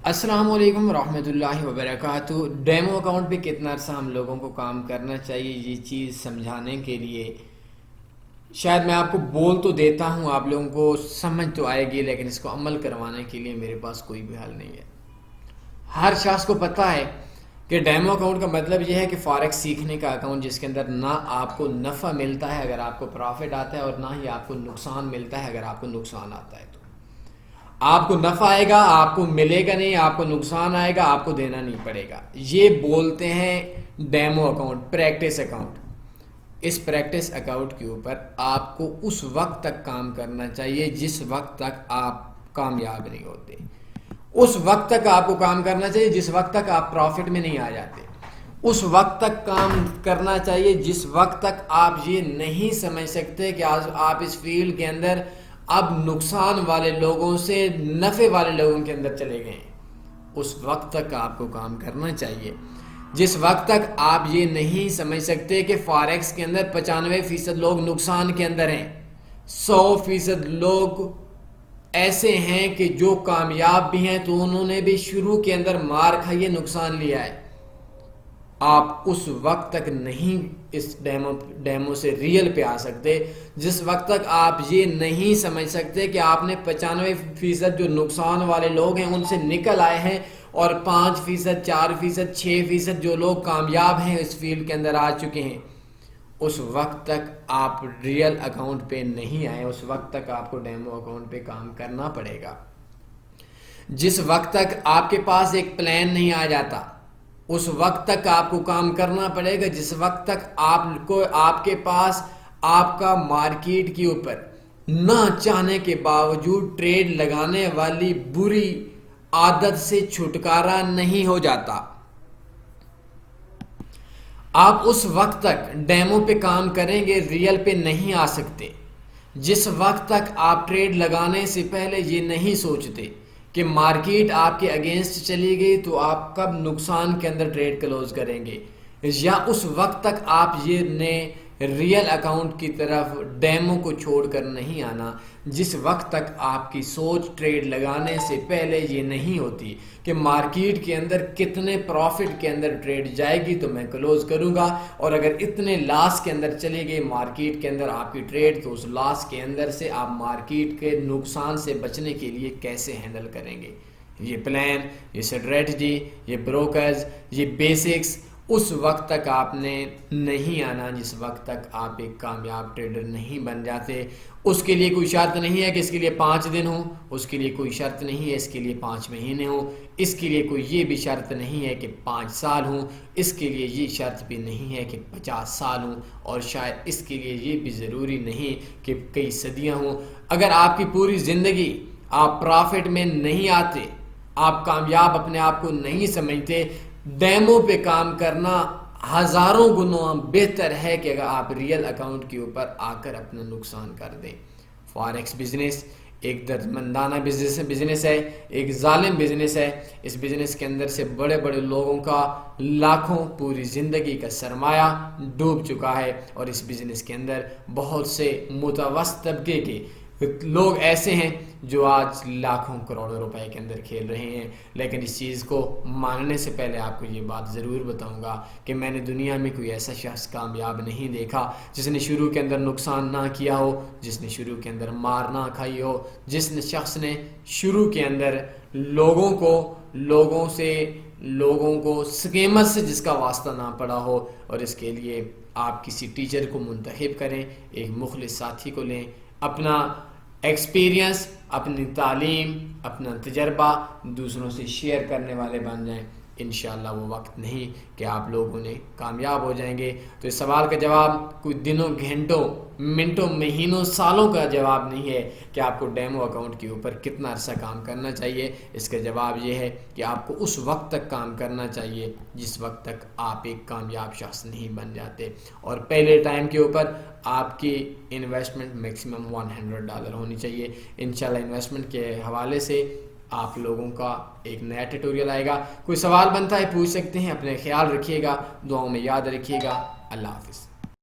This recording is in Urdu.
السلام علیکم ورحمۃ اللہ وبرکاتہ۔ ڈیمو اکاؤنٹ پہ کتنا عرصہ ہم لوگوں کو کام کرنا چاہیے، یہ چیز سمجھانے کے لیے شاید میں آپ کو بول تو دیتا ہوں، آپ لوگوں کو سمجھ تو آئے گی، لیکن اس کو عمل کروانے کے لیے میرے پاس کوئی بھی حل نہیں ہے۔ ہر شخص کو پتہ ہے کہ ڈیمو اکاؤنٹ کا مطلب یہ ہے کہ فاریکس سیکھنے کا اکاؤنٹ، جس کے اندر نہ آپ کو نفع ملتا ہے اگر آپ کو پرافٹ آتا ہے، اور نہ ہی آپ کو نقصان ملتا ہے اگر آپ کو نقصان آتا ہے۔ تو آپ کو نفع آئے گا، آپ کو ملے گا نہیں، آپ کو نقصان آئے گا، آپ کو دینا نہیں پڑے گا۔ یہ بولتے ہیں ڈیمو اکاؤنٹ، پریکٹس اکاؤنٹ۔ اس پریکٹس اکاؤنٹ کے اوپر آپ کو اس وقت تک کام کرنا چاہیے جس وقت تک آپ کامیاب نہیں ہوتے، اس وقت تک آپ کو کام کرنا چاہیے جس وقت تک آپ پروفٹ میں نہیں آ جاتے، اس وقت تک کام کرنا چاہیے جس وقت تک آپ یہ نہیں سمجھ سکتے کہ آپ اس فیلڈ کے اندر اب نقصان والے لوگوں سے نفع والے لوگوں کے اندر چلے گئے ہیں۔ اس وقت تک آپ کو کام کرنا چاہیے جس وقت تک آپ یہ نہیں سمجھ سکتے کہ فاریکس کے اندر 95% لوگ نقصان کے اندر ہیں، 100% لوگ ایسے ہیں کہ جو کامیاب بھی ہیں تو انہوں نے بھی شروع کے اندر مار کھائیے، نقصان لیا ہے۔ آپ اس وقت تک نہیں اس ڈیمو سے ریئل پہ آ سکتے جس وقت تک آپ یہ نہیں سمجھ سکتے کہ آپ نے 95% جو نقصان والے لوگ ہیں ان سے نکل آئے ہیں، اور 5%، 4%، 6% جو لوگ کامیاب ہیں اس فیلڈ کے اندر آ چکے ہیں۔ اس وقت تک آپ ریئل اکاؤنٹ پہ نہیں آئے، اس وقت تک آپ کو ڈیمو اکاؤنٹ پہ کام کرنا پڑے گا۔ جس وقت تک آپ کے پاس ایک پلان نہیں آ جاتا اس وقت تک آپ کو کام کرنا پڑے گا، جس وقت تک آپ کے پاس آپ کا مارکیٹ کے اوپر نہ چاہنے کے باوجود ٹریڈ لگانے والی بری عادت سے چھٹکارا نہیں ہو جاتا۔ آپ اس وقت تک ڈیمو پہ کام کریں گے، ریئل پہ نہیں آ سکتے جس وقت تک آپ ٹریڈ لگانے سے پہلے یہ نہیں سوچتے کہ مارکیٹ آپ کے اگینسٹ چلی گئی تو آپ کب نقصان کے اندر ٹریڈ کلوز کریں گے، یا اس وقت تک آپ یہ ریئل اکاؤنٹ کی طرف ڈیمو کو چھوڑ کر نہیں آنا جس وقت تک آپ کی سوچ ٹریڈ لگانے سے پہلے یہ نہیں ہوتی کہ مارکیٹ کے اندر کتنے پروفٹ کے اندر ٹریڈ جائے گی تو میں کلوز کروں گا، اور اگر اتنے لاس کے اندر چلے گئے مارکیٹ کے اندر آپ کی ٹریڈ تو اس لاس کے اندر سے آپ مارکیٹ کے نقصان سے بچنے کے لیے کیسے ہینڈل کریں گے۔ یہ پلان، یہ اسٹریٹجی، یہ بروکرز، یہ بیسکس اس وقت تک آپ نے نہیں آنا جس وقت تک آپ ایک کامیاب ٹریڈر نہیں بن جاتے۔ اس کے لیے کوئی شرط نہیں ہے کہ اس کے لیے 5 دن ہوں، اس کے لیے کوئی شرط نہیں ہے اس کے لیے 5 مہینے ہوں، اس کے لیے کوئی یہ بھی شرط نہیں ہے کہ 5 سال ہوں، اس کے لیے یہ شرط بھی نہیں ہے کہ 50 سال ہوں، اور شاید اس کے لیے یہ بھی ضروری نہیں کہ کئی صدیاں ہوں۔ اگر آپ کی پوری زندگی آپ پرافٹ میں نہیں آتے، آپ کامیاب اپنے آپ کو نہیں سمجھتے، ڈیمو پہ کام کرنا ہزاروں گنا بہتر ہے کہ اگر آپ ریئل اکاؤنٹ کے اوپر آ کر اپنا نقصان کر دیں۔ فاریکس بزنس ایک درمندانہ بزنس ہے، ایک ظالم بزنس ہے۔ اس بزنس کے اندر سے بڑے بڑے لوگوں کا لاکھوں پوری زندگی کا سرمایہ ڈوب چکا ہے، اور اس بزنس کے اندر بہت سے متوسط طبقے کے لوگ ایسے ہیں جو آج لاکھوں کروڑوں روپے کے اندر کھیل رہے ہیں۔ لیکن اس چیز کو ماننے سے پہلے آپ کو یہ بات ضرور بتاؤں گا کہ میں نے دنیا میں کوئی ایسا شخص کامیاب نہیں دیکھا جس نے شروع کے اندر نقصان نہ کیا ہو، جس نے شروع کے اندر مار نہ کھائی ہو، جس نے شخص نے شروع کے اندر لوگوں کو سکیمت سے جس کا واسطہ نہ پڑا ہو۔ اور اس کے لیے آپ کسی ٹیچر کو منتخب کریں، ایک مخلص ساتھی کو لیں، اپنا ایکسپیرینس، اپنی تعلیم، اپنا تجربہ دوسروں سے شیئر کرنے والے بن جائیں۔ انشاءاللہ وہ وقت نہیں کہ آپ لوگوں نے کامیاب ہو جائیں گے۔ تو اس سوال کا جواب کوئی دنوں، گھنٹوں، منٹوں، مہینوں، سالوں کا جواب نہیں ہے کہ آپ کو ڈیمو اکاؤنٹ کے اوپر کتنا عرصہ کام کرنا چاہیے۔ اس کا جواب یہ ہے کہ آپ کو اس وقت تک کام کرنا چاہیے جس وقت تک آپ ایک کامیاب شخص نہیں بن جاتے، اور پہلے ٹائم کے اوپر آپ کی انویسٹمنٹ میکسیمم $100 ہونی چاہیے۔ انشاءاللہ انویسٹمنٹ کے حوالے سے آپ لوگوں کا ایک نیا ٹیٹوریل آئے گا۔ کوئی سوال بنتا ہے پوچھ سکتے ہیں۔ اپنے خیال رکھیے گا، دعاؤں میں یاد رکھیے گا۔ اللہ حافظ۔